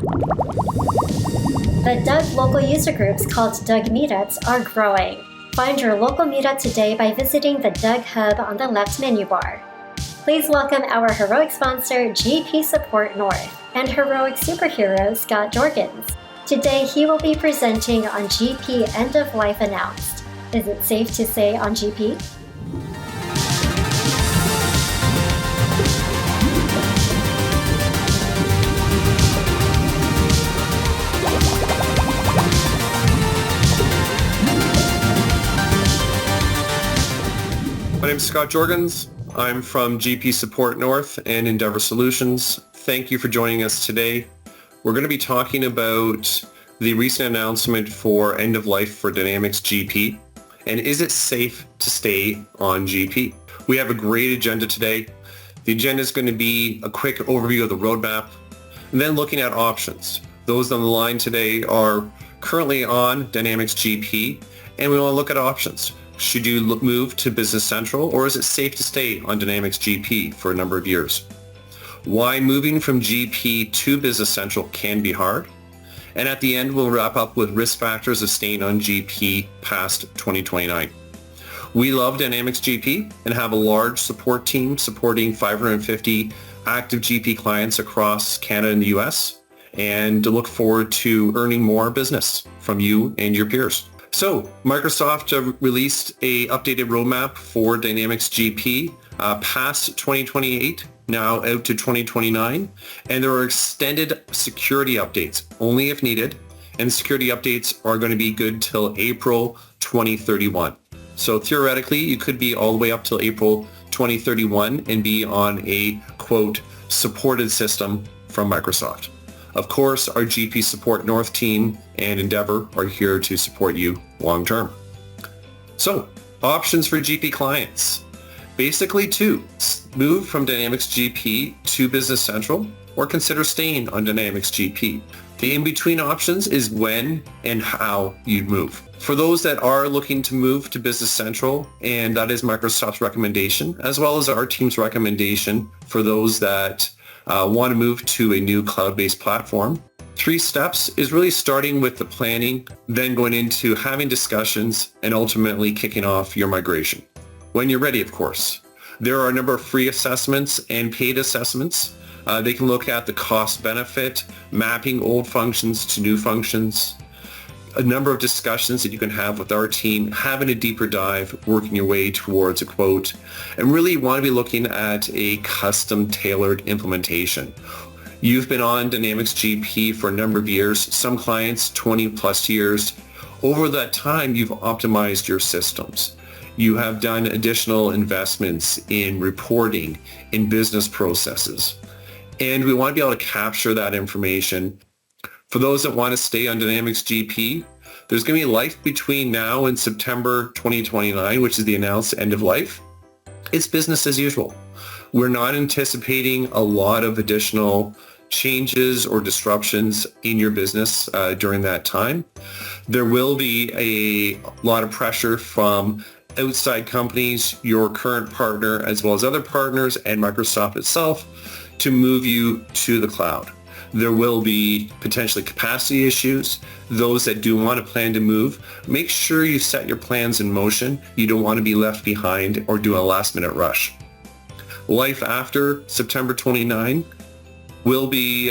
The Doug local user groups called Doug Meetups are growing. Find your local meetup today by visiting the Doug Hub on the left menu bar. Please welcome our heroic sponsor, GP Support North, and heroic superhero, Scott Jorgens. Today, he will be presenting on GP End of Life Announced. Is it safe to say on GP? My name is Scott Jorgens. I'm from GP Support North and Endeavor Solutions. Thank you for joining us today. We're going to be talking about the recent announcement for end of life for Dynamics GP, and is it safe to stay on GP? We have a great agenda today. The agenda is going to be a quick overview of the roadmap, and then looking at options. Those on the line today are currently on Dynamics GP, and we want to look at options. Should you move to Business Central, or is it safe to stay on Dynamics GP for a number of years? Why moving from GP to Business Central can be hard. And at the end, we'll wrap up with risk factors of staying on GP past 2029. We love Dynamics GP and have a large support team supporting 550 active GP clients across Canada and the US, and to look forward to earning more business from you and your peers. So Microsoft released a updated roadmap for Dynamics GP past 2028, now out to 2029, and there are extended security updates only if needed, and security updates are going to be good till April 2031. So theoretically, you could be all the way up till April 2031 and be on a, quote, supported system from Microsoft. Of course, our GP Support North team and Endeavor are here to support you long term. So, options for GP clients. Basically two, move from Dynamics GP to Business Central, or consider staying on Dynamics GP. The in-between options is when and how you'd move. For those that are looking to move to Business Central, and that is Microsoft's recommendation, as well as our team's recommendation for those that want to move to a new cloud-based platform. 3 steps is really starting with the planning, then going into having discussions, and ultimately kicking off your migration. When you're ready, of course. There are a number of free assessments and paid assessments. They can look at the cost benefit, mapping old functions to new functions, a number of discussions that you can have with our team, having a deeper dive, working your way towards a quote, and really want to be looking at a custom tailored implementation. You've been on Dynamics GP for a number of years, some clients 20 plus years. Over that time, you've optimized your systems. You have done additional investments in reporting, in business processes, and we want to be able to capture that information. For those that want to stay on Dynamics GP, there's going to be life between now and September 2029, which is the announced end of life. It's business as usual. We're not anticipating a lot of additional changes or disruptions in your business during that time. There will be a lot of pressure from outside companies, your current partner, as well as other partners, and Microsoft itself to move you to the cloud. There will be potentially capacity issues. Those that do want to plan to move, make sure you set your plans in motion. You don't want to be left behind or do a last minute rush. Life after September 29 will be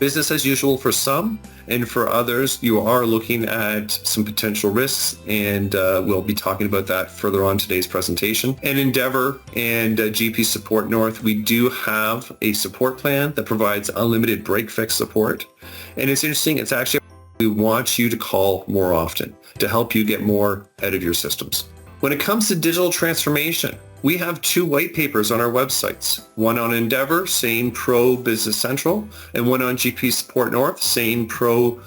business as usual for some, and for others, you are looking at some potential risks, and we'll be talking about that further on today's presentation. And Endeavor and GP Support North, we do have a support plan that provides unlimited break-fix support. And it's interesting, it's actually, we want you to call more often to help you get more out of your systems. When it comes to digital transformation, we have 2 white papers on our websites, one on Endeavor saying Pro Business Central, and one on GP Support North saying Pro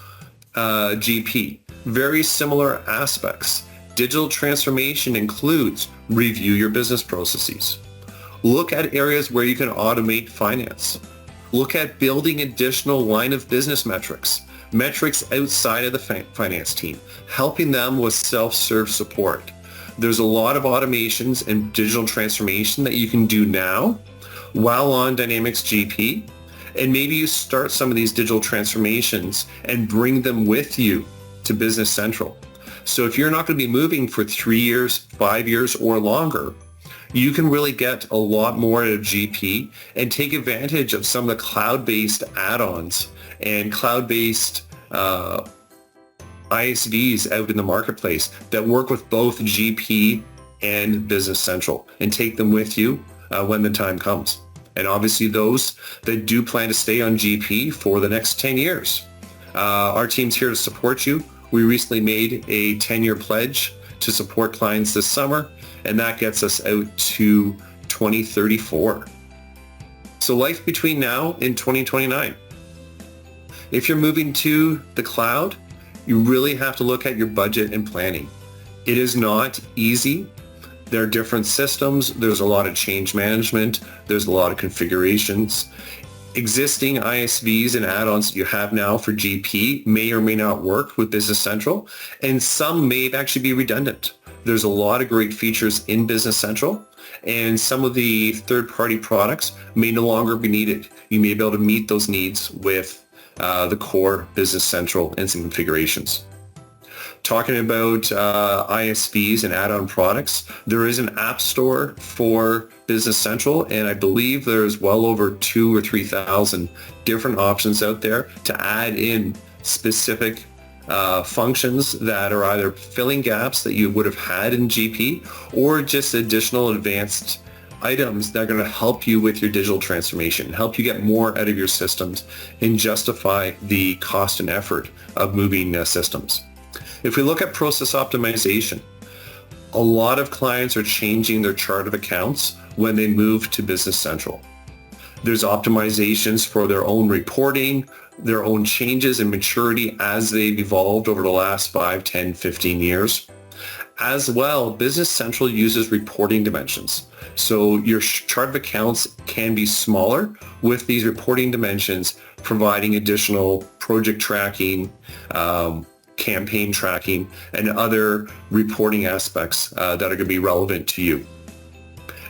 GP. Very similar aspects. Digital transformation includes review your business processes. Look at areas where you can automate finance. Look at building additional line of business metrics outside of the finance team, helping them with self-serve support. There's a lot of automations and digital transformation that you can do now while on Dynamics GP, And maybe you start some of these digital transformations and bring them with you to Business Central. So if you're not going to be moving for 3 years, 5 years, or longer, you can really get a lot more out of GP and take advantage of some of the cloud-based add-ons and cloud-based ISVs out in the marketplace that work with both GP and Business Central, and take them with you when the time comes. And obviously those that do plan to stay on GP for the next 10 years. Our team's here to support you. We recently made a 10-year pledge to support clients this summer, and that gets us out to 2034. So life between now and 2029. If you're moving to the cloud, you really have to look at your budget and planning. It is not easy. There are different systems. There's a lot of change management. There's a lot of configurations. Existing ISVs and add-ons that you have now for GP may or may not work with Business Central, and some may actually be redundant. There's a lot of great features in Business Central, and some of the third-party products may no longer be needed. You may be able to meet those needs with the core Business Central and some configurations. Talking about ISVs and add-on products, there is an app store for Business Central, and I believe there's well over 2,000 or 3,000 different options out there to add in specific functions that are either filling gaps that you would have had in GP or just additional advanced items that are going to help you with your digital transformation, help you get more out of your systems and justify the cost and effort of moving systems. If we look at process optimization, a lot of clients are changing their chart of accounts when they move to Business Central. There's optimizations for their own reporting, their own changes in maturity as they've evolved over the last 5, 10, 15 years. As well, Business Central uses reporting dimensions. So your chart of accounts can be smaller with these reporting dimensions, providing additional project tracking, campaign tracking, and other reporting aspects that are going to be relevant to you.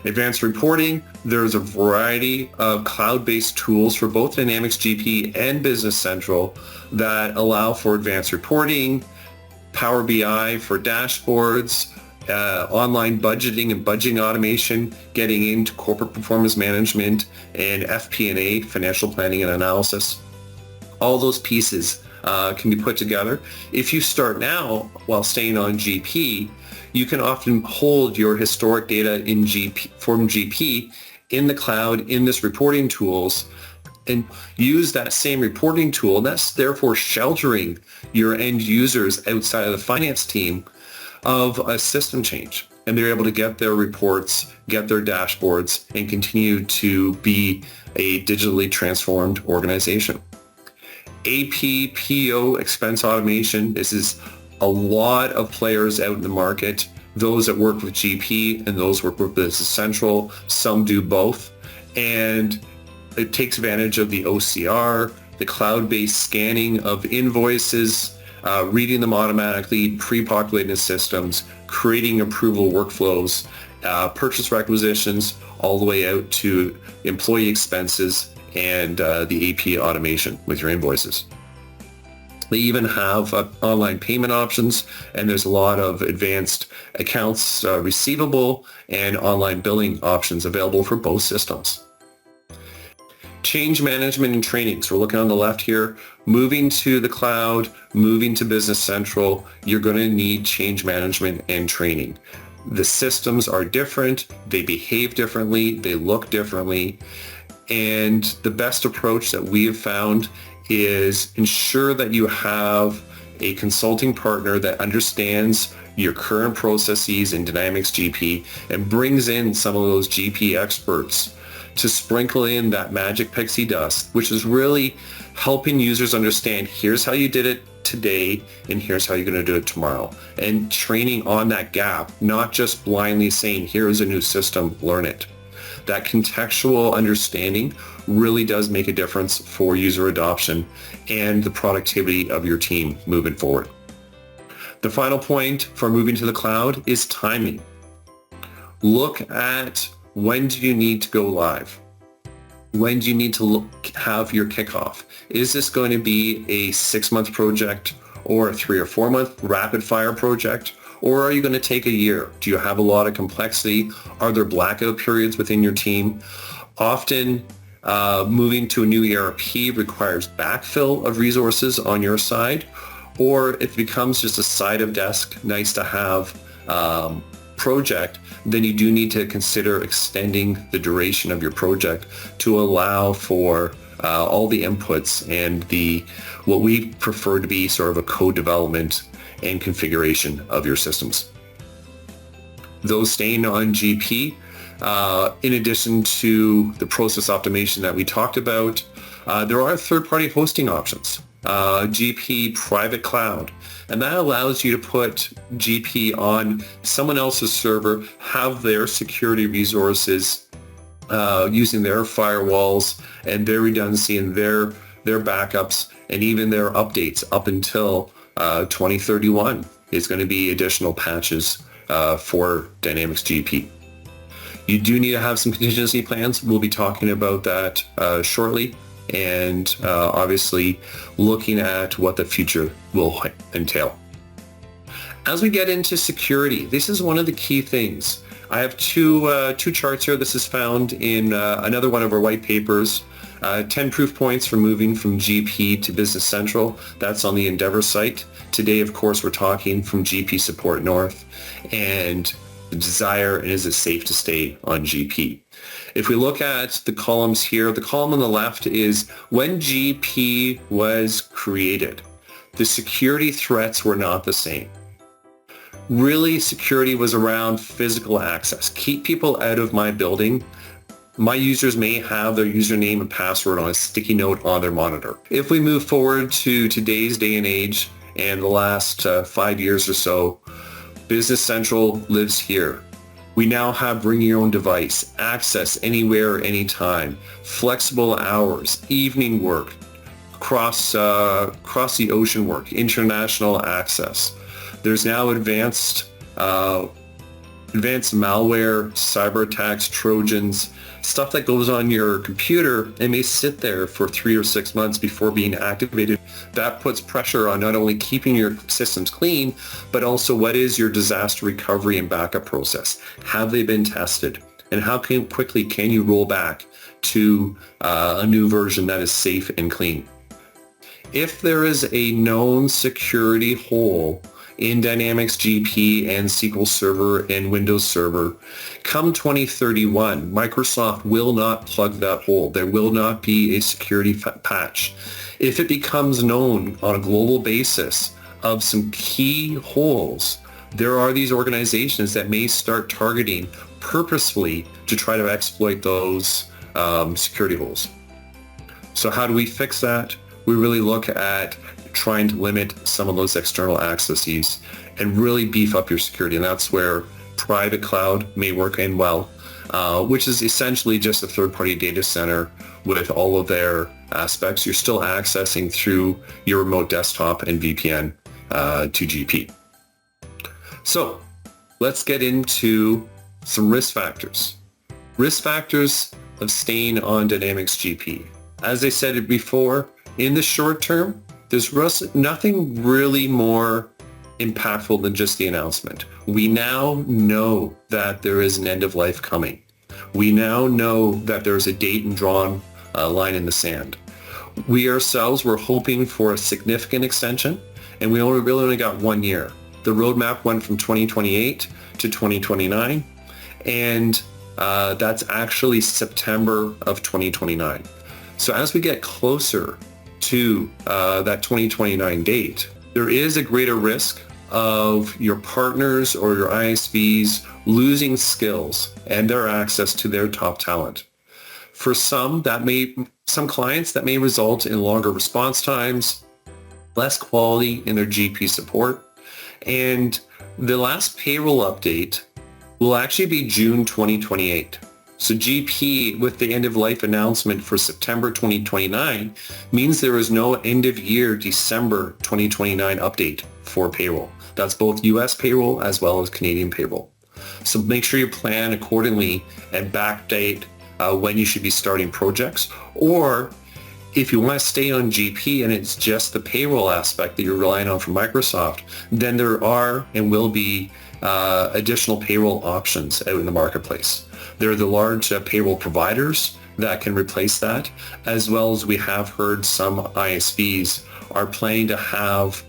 Advanced reporting, there's a variety of cloud-based tools for both Dynamics GP and Business Central that allow for advanced reporting, Power BI for dashboards, online budgeting and budgeting automation, getting into corporate performance management, and FP&A, financial planning and analysis. All those pieces can be put together. If you start now while staying on GP, you can often hold your historic data in GP, from GP in the cloud in this reporting tools and use that same reporting tool. And that's therefore sheltering your end users outside of the finance team of a system change. And they're able to get their reports, get their dashboards, and continue to be a digitally transformed organization. AP, PO, expense automation. This is a lot of players out in the market, those that work with GP and those work with Business Central. Some do both. And it takes advantage of the OCR, the cloud-based scanning of invoices, reading them automatically, pre-populating the systems, creating approval workflows, purchase requisitions, all the way out to employee expenses and the AP automation with your invoices. They even have online payment options, and there's a lot of advanced accounts receivable and online billing options available for both systems. Change management and training. So we're looking on the left here, moving to the cloud, moving to Business Central, you're going to need change management and training. The systems are different, they behave differently, they look differently, and the best approach that we have found is ensure that you have a consulting partner that understands your current processes in Dynamics GP and brings in some of those GP experts to sprinkle in that magic pixie dust, which is really helping users understand, here's how you did it today and here's how you're going to do it tomorrow. And training on that gap, not just blindly saying, here's a new system, learn it. That contextual understanding really does make a difference for user adoption and the productivity of your team moving forward. The final point for moving to the cloud is timing. Look at when do you need to go live? When do you need to have your kickoff? Is this going to be a 6-month project or a 3 or 4-month rapid fire project? Or are you going to take a year? Do you have a lot of complexity? Are there blackout periods within your team? Often moving to a new ERP requires backfill of resources on your side, or it becomes just a side of desk, nice to have project, then you do need to consider extending the duration of your project to allow for all the inputs and what we prefer to be sort of a code development and configuration of your systems. Those staying on GP, in addition to the process optimization that we talked about, there are third-party hosting options, GP private cloud, and that allows you to put GP on someone else's server, have their security resources using their firewalls and their redundancy and their backups and even their updates up until 2031 is going to be additional patches for Dynamics GP. You do need to have some contingency plans. We'll be talking about that shortly, and obviously looking at what the future will entail. As we get into security, this is one of the key things. I have two charts here. This is found in another one of our white papers. 10 proof points for moving from GP to Business Central. That's on the Endeavor site. Today, of course, we're talking from GP Support North and the desire, and is it safe to stay on GP? If we look at the columns here, the column on the left is when GP was created. The security threats were not the same. Really, security was around physical access. Keep people out of my building. My users may have their username and password on a sticky note on their monitor. If we move forward to today's day and age and the last 5 years or so, Business Central lives here. We now have bring your own device, access anywhere, anytime, flexible hours, evening work, cross the ocean work, international access. There's now advanced malware, cyber attacks, Trojans, stuff that goes on your computer and may sit there for 3 or 6 months before being activated. That puts pressure on not only keeping your systems clean, but also what is your disaster recovery and backup process? Have they been tested? And how quickly can you roll back to a new version that is safe and clean? If there is a known security hole in Dynamics GP and SQL Server and Windows Server, come 2031, Microsoft will not plug that hole. There will not be a security patch. If it becomes known on a global basis of some key holes, there are these organizations that may start targeting purposefully to try to exploit those security holes. So how do we fix that? We really look at trying to limit some of those external accesses and really beef up your security. And that's where private cloud may work in well, which is essentially just a third-party data center with all of their aspects. You're still accessing through your remote desktop and VPN to GP. So let's get into some risk factors. Risk factors of staying on Dynamics GP. As I said it before, in the short term, there's nothing really more impactful than just the announcement. We now know that there is an end of life coming. We now know that there's a date and drawn line in the sand. We ourselves were hoping for a significant extension, and we really only got 1 year. The roadmap went from 2028 to 2029, and that's actually September of 2029. So as we get closer to that 2029 date, there is a greater risk of your partners or your ISVs losing skills and their access to their top talent. For some clients, that may result in longer response times, less quality in their GP support, and the last payroll update will actually be June 2028. So GP, with the end-of-life announcement for September 2029, means there is no end-of-year December 2029 update for payroll. That's both U.S. payroll as well as Canadian payroll. So make sure you plan accordingly and backdate when you should be starting projects, or if you want to stay on GP and it's just the payroll aspect that you're relying on from Microsoft, then there are and will be additional payroll options out in the marketplace. There are the large payroll providers that can replace that, as well as we have heard some ISVs are planning to have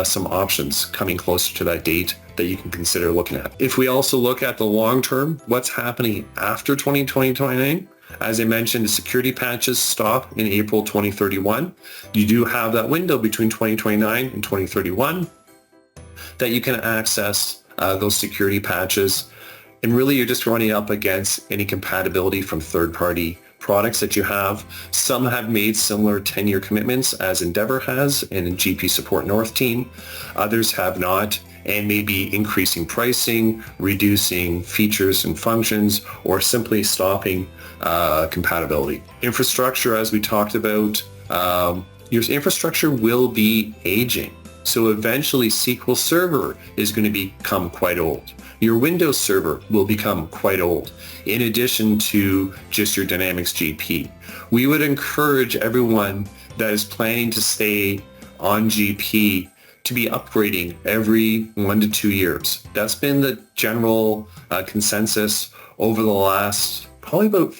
some options coming closer to that date that you can consider looking at. If we also look at the long term, what's happening after 2029? As I mentioned, the security patches stop in April 2031. You do have that window between 2029 and 2031 that you can access those security patches. And really, you're just running up against any compatibility from third-party products that you have. Some have made similar 10-year commitments as Endeavor has in the GP Support North team. Others have not, and may be increasing pricing, reducing features and functions, or simply stopping compatibility. Infrastructure, as we talked about, your infrastructure will be aging. So eventually SQL Server is going to become quite old. Your Windows Server will become quite old, in addition to just your Dynamics GP. We would encourage everyone that is planning to stay on GP to be upgrading every 1 to 2 years. That's been the general consensus over the last probably about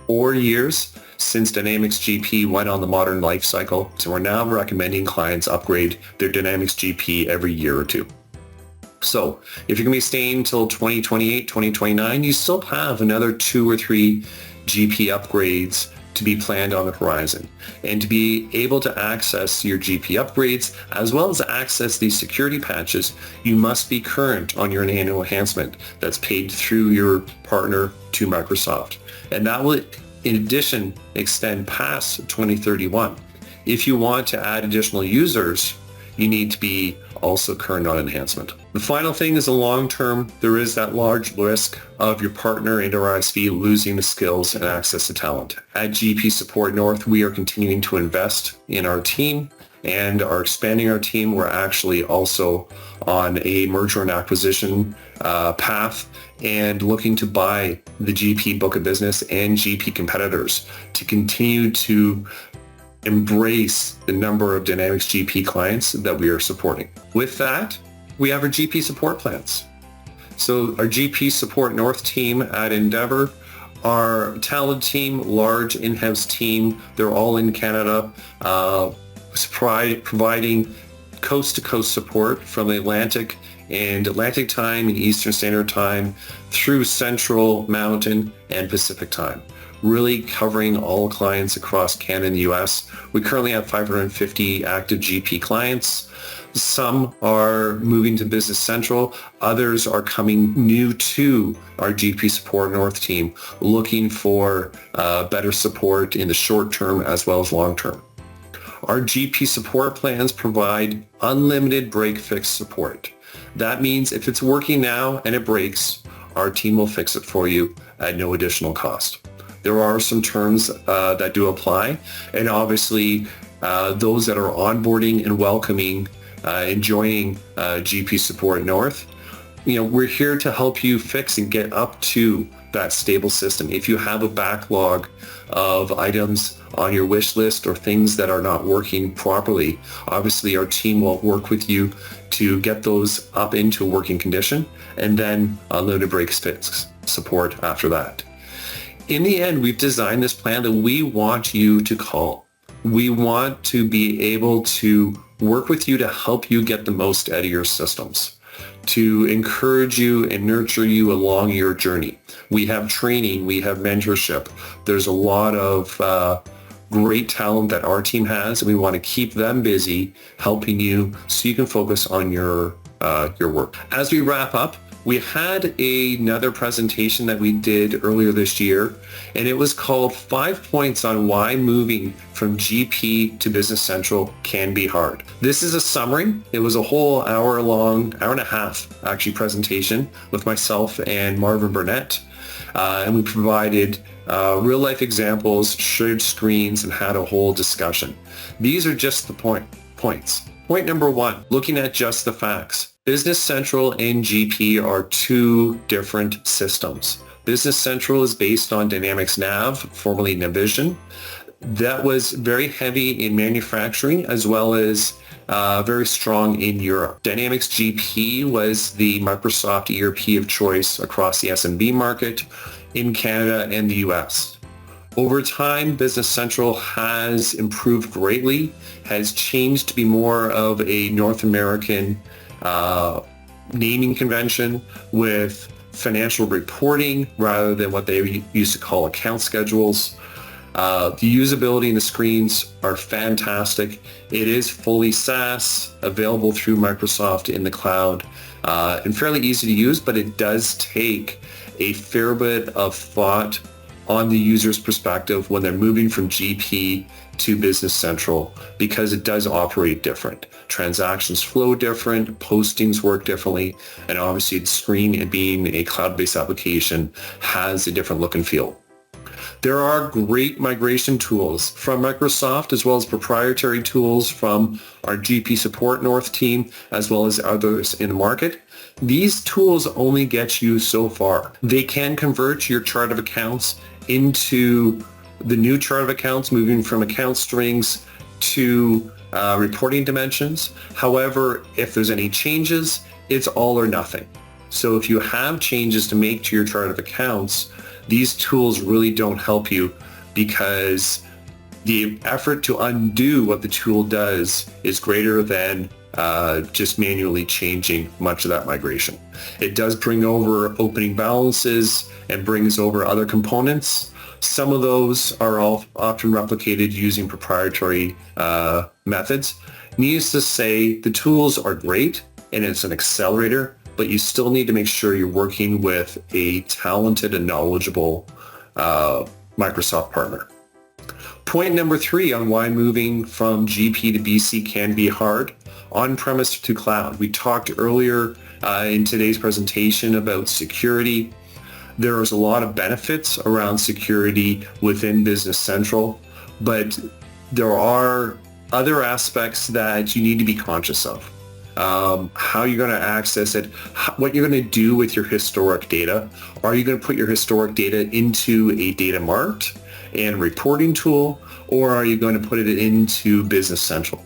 4 years since Dynamics GP went on the modern life cycle. So we're now recommending clients upgrade their Dynamics GP every year or two. So if you're going to be staying until 2028, 2029, you still have another 2 or 3 GP upgrades to be planned on the horizon. And to be able to access your GP upgrades, as well as access these security patches, you must be current on your annual enhancement that's paid through your partner to Microsoft. And that will, in addition, extend past 2031. If you want to add additional users, you need to be also current on enhancement. The final thing is the long term. There is that large risk of your partner and or ISV losing the skills and access to talent. At GP Support North, we are continuing to invest in our team and are expanding our team. We're actually also on a merger and acquisition path and looking to buy the GP book of business and GP competitors to continue to embrace the number of Dynamics GP clients that we are supporting. With that, we have our GP support plans. So our GP Support North team at Endeavor, our talent team, large in-house team, they're all in Canada, providing coast-to-coast support from the Atlantic Time and Eastern Standard Time through Central, Mountain, and Pacific Time, really covering all clients across Canada and the US. We currently have 550 active GP clients. Some are moving to Business Central. Others are coming new to our GP Support North team, looking for better support in the short term as well as long term. Our GP support plans provide unlimited break-fix support. That means if it's working now and it breaks, our team will fix it for you at no additional cost. There are some terms that do apply, and obviously those that are onboarding and welcoming and joining GP Support North, we're here to help you fix and get up to that stable system. If you have a backlog of items on your wish list or things that are not working properly, obviously our team will work with you to get those up into a working condition, and then unlimited break fix support after that. In the end, we've designed this plan that we want you to call. We want to be able to work with you to help you get the most out of your systems, to encourage you and nurture you along your journey. We have training, we have mentorship. There's a lot of great talent that our team has, and we want to keep them busy helping you so you can focus on your work. As we wrap up, we had another presentation that we did earlier this year, and it was called 5 Points on Why Moving from GP to Business Central Can Be Hard. This is a summary. It was a whole hour and a half actually presentation with myself and Marvin Burnett, and we provided real life examples, shared screens, and had a whole discussion. These are just the points. Point number 1, looking at just the facts. Business Central and GP are 2 different systems. Business Central is based on Dynamics Nav, formerly Navision. That was very heavy in manufacturing as well as very strong in Europe. Dynamics GP was the Microsoft ERP of choice across the SMB market in Canada and the US. Over time, Business Central has improved greatly, has changed to be more of a North American naming convention with financial reporting rather than what they used to call account schedules. The usability and the screens are fantastic. It is fully SaaS, available through Microsoft in the cloud, and fairly easy to use, but it does take a fair bit of thought on the user's perspective when they're moving from GP to Business Central, because it does operate different. Transactions flow different, postings work differently, and obviously the screen, and being a cloud-based application, has a different look and feel. There are great migration tools from Microsoft, as well as proprietary tools from our GP Support North team, as well as others in the market. These tools only get you so far. They can convert your chart of accounts into the new chart of accounts, moving from account strings to reporting dimensions. However, if there's any changes, it's all or nothing. So if you have changes to make to your chart of accounts, these tools really don't help you, because the effort to undo what the tool does is greater than just manually changing much of that migration. It does bring over opening balances and brings over other components. Some of those are often replicated using proprietary methods. Needless to say, the tools are great and it's an accelerator, but you still need to make sure you're working with a talented and knowledgeable Microsoft partner. Point number 3 on why moving from GP to BC can be hard: on-premise to cloud. We talked earlier in today's presentation about security. There's a lot of benefits around security within Business Central, but there are other aspects that you need to be conscious of. How you're going to access it, what you're going to do with your historic data. Are you going to put your historic data into a data mart and reporting tool, or are you going to put it into Business Central?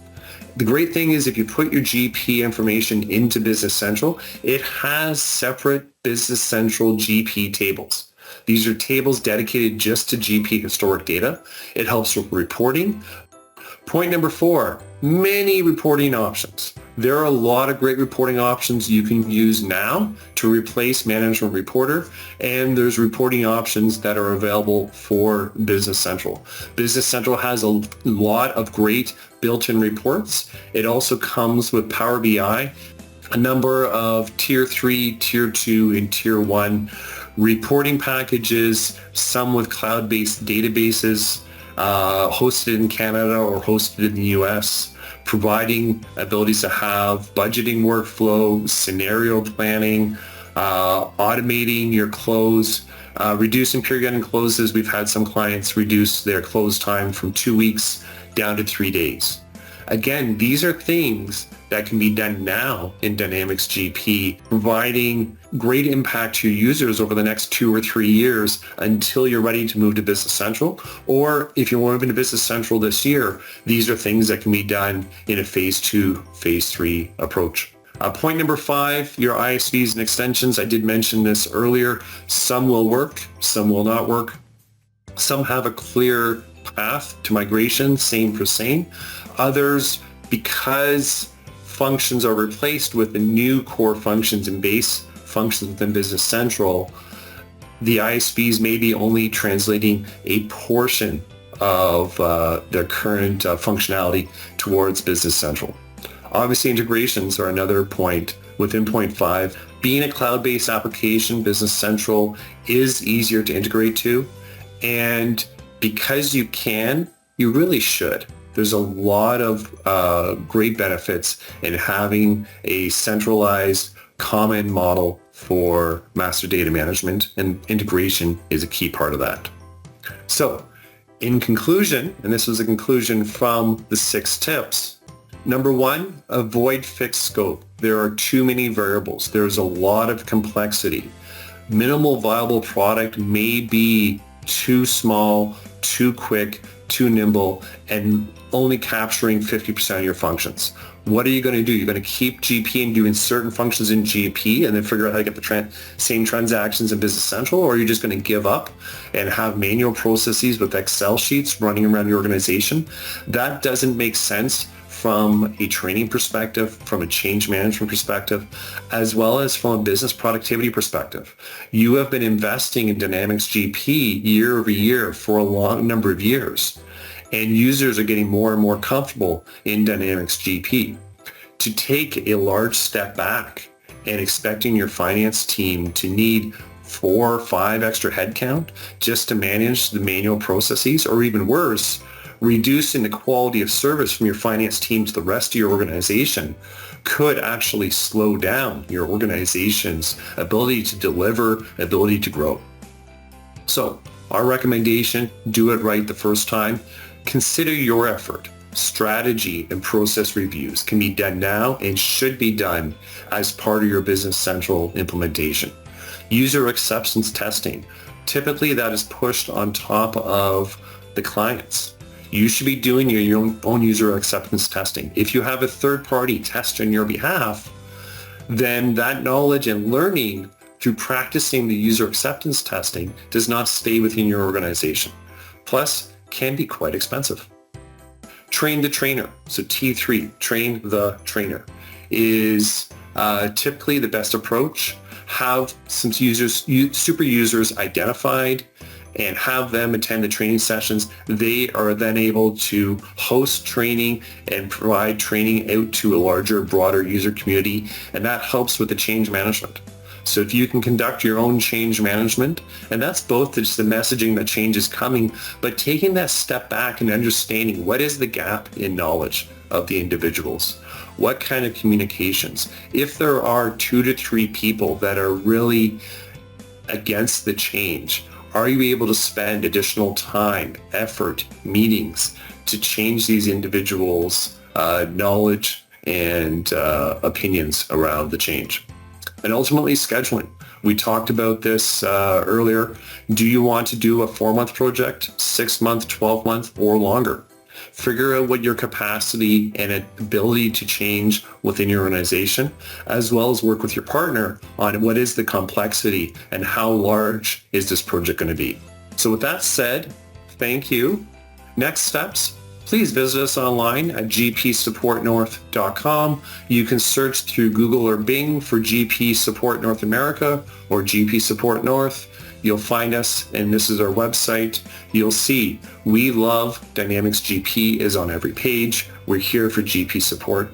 The great thing is, if you put your GP information into Business Central, it has separate Business Central GP tables. These are tables dedicated just to GP historic data. It helps with reporting. Point number 4, many reporting options. There are a lot of great reporting options you can use now to replace Management Reporter, and there's reporting options that are available for Business Central. Business Central has a lot of great built-in reports. It also comes with Power BI, a number of Tier 3, Tier 2, and Tier 1 reporting packages, some with cloud-based databases, hosted in Canada or hosted in the US, providing abilities to have budgeting workflow, scenario planning, automating your close, reducing period end closes. We've had some clients reduce their close time from 2 weeks down to 3 days. Again, these are things that can be done now in Dynamics GP, providing great impact to your users over the next 2 or 3 years until you're ready to move to Business Central. Or if you're moving to Business Central this year, these are things that can be done in a phase 2, phase 3 approach. Point number 5, your ISVs and extensions. I did mention this earlier. Some will work, some will not work. Some have a clear path to migration, same for same. Others, because functions are replaced with the new core functions and base functions within Business Central, the ISVs may be only translating a portion of their current functionality towards Business Central. Obviously, integrations are another point within point 5. Being a cloud-based application, Business Central is easier to integrate to, and because you can, you really should. There's a lot of great benefits in having a centralized common model for master data management, and integration is a key part of that. So in conclusion, and this was a conclusion from the 6 tips, number 1, avoid fixed scope. There are too many variables. There's a lot of complexity. minimal viable product may be too small, too quick, too nimble, and only capturing 50% of your functions. What are you going to do? You're going to keep GP and doing certain functions in GP and then figure out how to get the same transactions in Business Central, or are you just going to give up and have manual processes with Excel sheets running around your organization? That doesn't make sense from a training perspective, from a change management perspective, as well as from a business productivity perspective. You have been investing in Dynamics GP year over year for a long number of years, and users are getting more and more comfortable in Dynamics GP. To take a large step back and expecting your finance team to need 4 or 5 extra headcount just to manage the manual processes, or even worse, reducing the quality of service from your finance team to the rest of your organization, could actually slow down your organization's ability to deliver, ability to grow. So our recommendation, do it right the first time. Consider your effort. Strategy and process reviews can be done now and should be done as part of your Business Central implementation. User acceptance testing, typically that is pushed on top of the clients. You should be doing your own user acceptance testing. If you have a third-party test on your behalf, then that knowledge and learning through practicing the user acceptance testing does not stay within your organization. Plus, can be quite expensive. Train the trainer. So T3, train the trainer, is typically the best approach. Have some super users identified and have them attend the training sessions. They are then able to host training and provide training out to a larger, broader user community, and that helps with the change management. So if you can conduct your own change management, and that's both just the messaging that change is coming, but taking that step back and understanding what is the gap in knowledge of the individuals. What kind of communications? If there are 2 to 3 people that are really against the change, are you able to spend additional time, effort, meetings to change these individuals' knowledge and opinions around the change? And ultimately, scheduling. We talked about this earlier. Do you want to do a 4-month project, 6-month, 12-month, or longer? Figure out what your capacity and ability to change within your organization, as well as work with your partner on what is the complexity and how large is this project going to be. So with that said, thank you. Next steps, please visit us online at gpsupportnorth.com. You can search through Google or Bing for GP Support North America or GP Support North. You'll find us, and this is our website. You'll see we love Dynamics GP is on every page. We're here for GP support,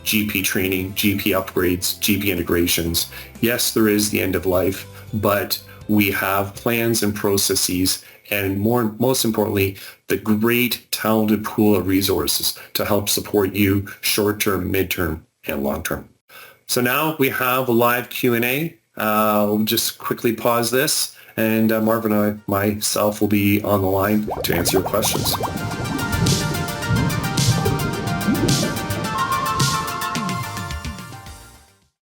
GP training, GP upgrades, GP integrations. Yes, there is the end of life, but we have plans and processes, and most importantly, the great talented pool of resources to help support you short-term, mid-term, and long-term. So now we have a live Q&A. We'll just quickly pause this, and Marvin and myself will be on the line to answer your questions.